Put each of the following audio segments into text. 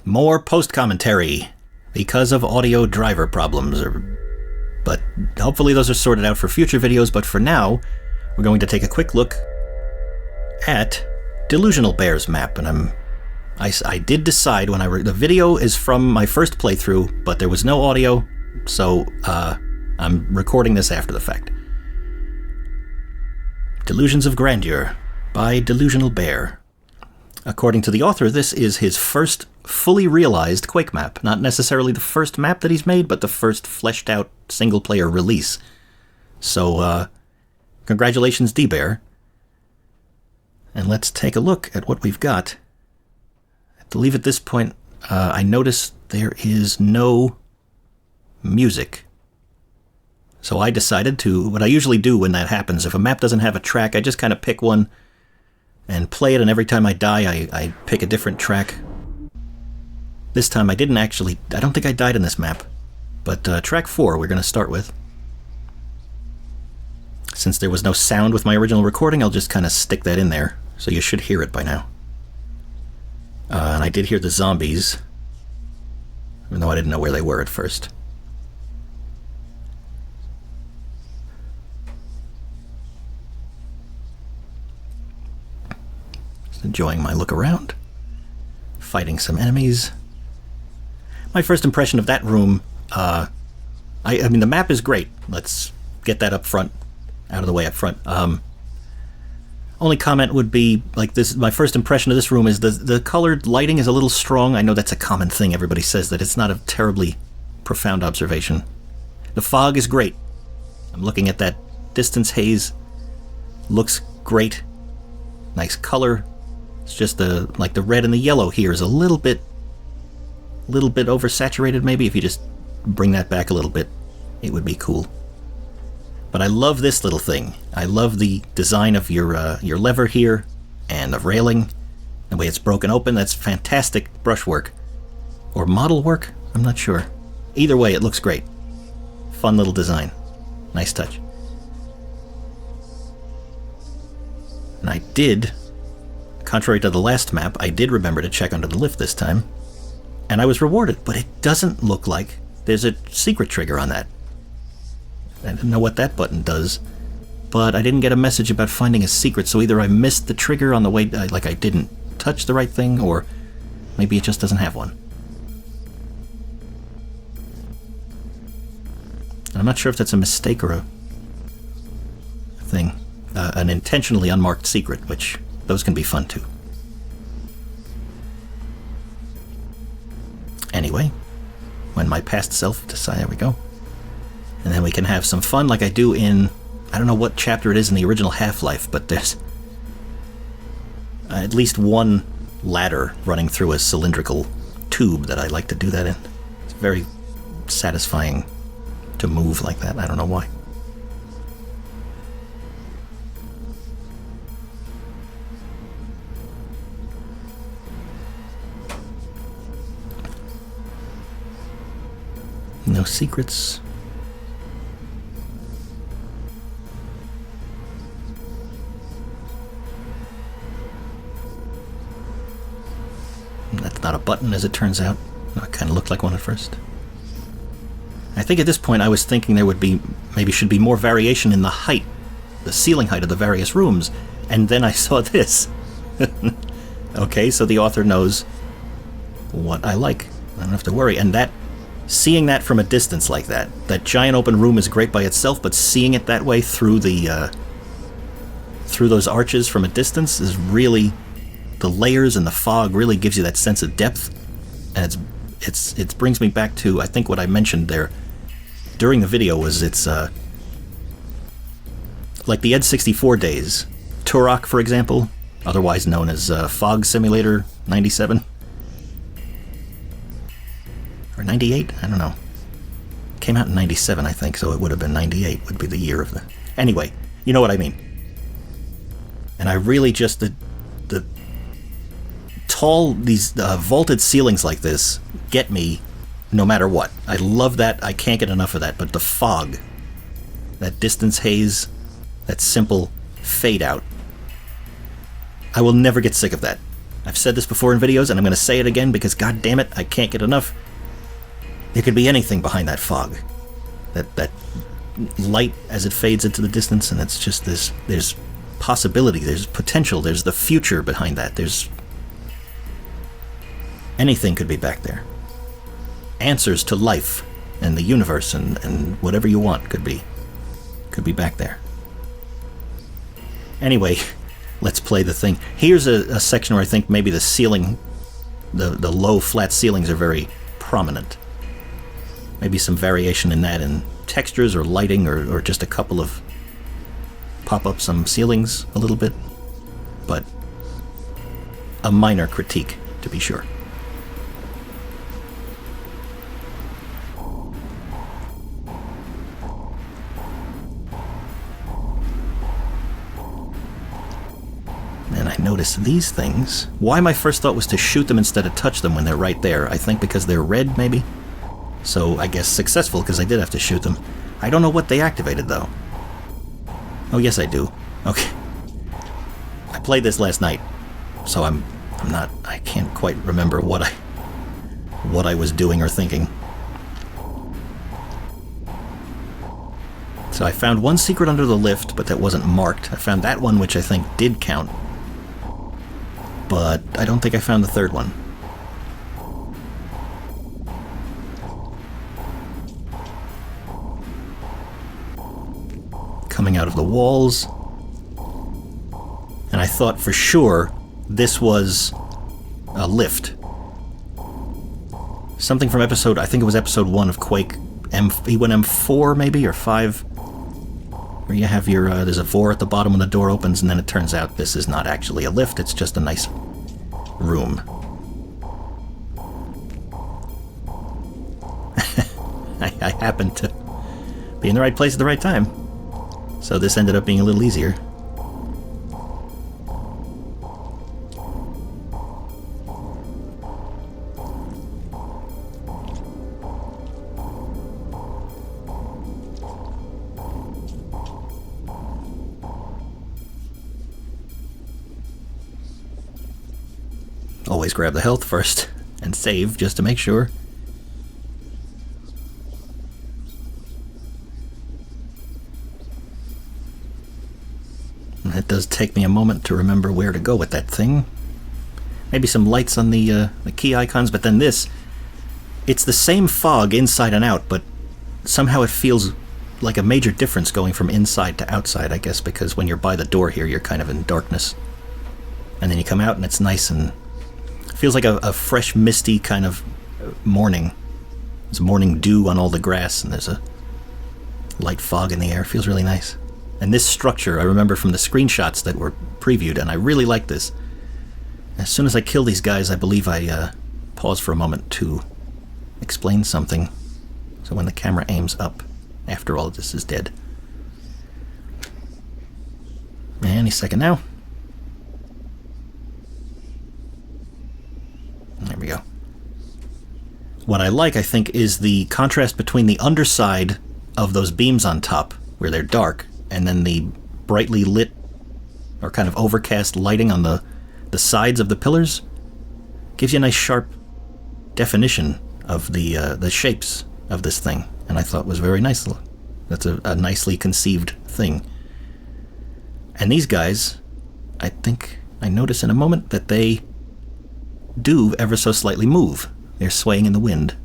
More post-commentary because of audio driver problems. But hopefully those are sorted out for future videos, but for now, we're going to take a quick look at Delusional Bear's map, and I did decide when the video is from my first playthrough, but there was no audio, so I'm recording this after the fact. Delusions of Grandeur by Delusional Bear. According to the author, this is his first fully realized Quake map. Not necessarily the first map that he's made, but the first fleshed out single-player release. So, congratulations, D-Bear. And let's take a look at what we've got. I believe at this point, I noticed there is no music. So I decided to, what I usually do when that happens, if a map doesn't have a track, I just kind of pick one and play it, and every time I die, I pick a different track. This time I didn't actually, I don't think I died in this map, but track 4 we're going to start with. Since there was no sound with my original recording, I'll just kind of stick that in there, so you should hear it by now. And I did hear the zombies, even though I didn't know where they were at first. Enjoying my look around, fighting some enemies. My first impression of that room, I mean, the map is great. Let's get that up front, out of the way up front. Only comment would be, like, this. My first impression of this room is the colored lighting is a little strong. I know that's a common thing. Everybody says that. It's not a terribly profound observation. The fog is great. I'm looking at that distance haze. Looks great. Nice color. It's just the red and the yellow here is a little bit oversaturated. Maybe if you just bring that back a little bit, it would be cool. But I love this little thing. I love the design of your lever here and the railing, the way it's broken open. That's fantastic brushwork or model work. I'm not sure. Either way, it looks great. Fun little design. Nice touch. And I did. Contrary to the last map, I did remember to check under the lift this time, and I was rewarded, but it doesn't look like there's a secret trigger on that. I didn't know what that button does, but I didn't get a message about finding a secret, so either I missed the trigger on the way, like I didn't touch the right thing, or maybe it just doesn't have one. I'm not sure if that's a mistake or a thing. An intentionally unmarked secret, which those can be fun too. Anyway, when my past self decides, there we go. And then we can have some fun like I do in, I don't know what chapter it is in the original Half-Life, but there's at least one ladder running through a cylindrical tube that I like to do that in. It's very satisfying to move like that. I don't know why. No secrets. That's not a button, as it turns out. It kind of looked like one at first. I think at this point I was thinking there would be, maybe should be more variation in the height, the ceiling height of the various rooms, and then I saw this. Okay, so the author knows what I like. I don't have to worry. And that, seeing that from a distance like that giant open room is great by itself, but seeing it that way through the through those arches from a distance is really, the layers and the fog really gives you that sense of depth, and it brings me back to, I think what I mentioned there during the video was it's like the Ed 64 days. Turok, for example, otherwise known as Fog Simulator 97. Or 98? I don't know. Came out in 97, I think, so it would have been 98 would be the year of the... Anyway, you know what I mean. And I really just... The tall, these vaulted ceilings like this get me no matter what. I love that. I can't get enough of that. But the fog, that distance haze, that simple fade out, I will never get sick of that. I've said this before in videos, and I'm going to say it again because, god damn it, I can't get enough. There could be anything behind that fog. That light as it fades into the distance, and it's just this... There's possibility, there's potential, there's the future behind that. There's... Anything could be back there. Answers to life and the universe and whatever you want could be back there. Anyway, let's play the thing. Here's a section where I think maybe the ceiling, the low flat ceilings are very prominent. Maybe some variation in that in textures or lighting or just a couple of pop up some ceilings a little bit. But a minor critique, to be sure. And I noticed these things. Why my first thought was to shoot them instead of touch them when they're right there. I think because they're red, maybe? So I guess successful, because I did have to shoot them. I don't know what they activated, though. Oh, yes, I do. Okay. I played this last night, so I can't quite remember what I was doing or thinking. So I found one secret under the lift, but that wasn't marked. I found that one, which I think did count. But I don't think I found the third one. Coming out of the walls. And I thought for sure this was a lift. Something from episode, I think it was episode 1 of Quake, E1M4 maybe, or 5, where you have your, there's a vor at the bottom when the door opens, and then it turns out this is not actually a lift, it's just a nice room. I happened to be in the right place at the right time, so this ended up being a little easier. Always grab the health first and save just to make sure. And it does take me a moment to remember where to go with that thing. Maybe some lights on the key icons, but then this, it's the same fog inside and out, but somehow it feels like a major difference going from inside to outside, I guess, because when you're by the door here, you're kind of in darkness. And then you come out and it's nice and feels like a fresh, misty kind of morning. There's morning dew on all the grass, and there's a light fog in the air. It feels really nice. And this structure, I remember from the screenshots that were previewed, and I really like this. As soon as I kill these guys, I believe I pause for a moment to explain something. So when the camera aims up, after all of this is dead. Any second now. There we go. What I like, I think, is the contrast between the underside of those beams on top, where they're dark, and then the brightly lit or kind of overcast lighting on the sides of the pillars. Gives you a nice sharp definition of the shapes of this thing, and I thought was very nice. That's a nicely conceived thing. And these guys, I think I notice in a moment that they do ever so slightly move. They're swaying in the wind.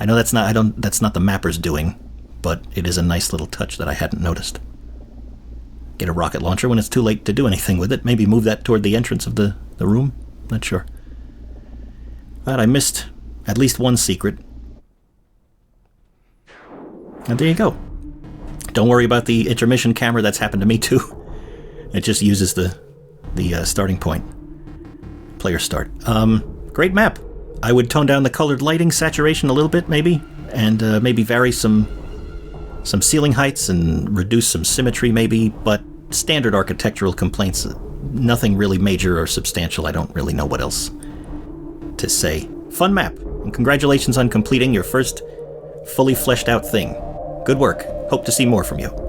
I know that's not the mapper's doing, but it is a nice little touch that I hadn't noticed. Get a rocket launcher when it's too late to do anything with it. Maybe move that toward the entrance of the room. Not sure. But I missed at least one secret. And there you go. Don't worry about the intermission camera. That's happened to me too. It just uses the starting point. Player start. Great map. I would tone down the colored lighting saturation a little bit, maybe, and maybe vary some ceiling heights and reduce some symmetry, maybe, but standard architectural complaints, nothing really major or substantial. I don't really know what else to say. Fun map, and congratulations on completing your first fully fleshed out thing. Good work. Hope to see more from you.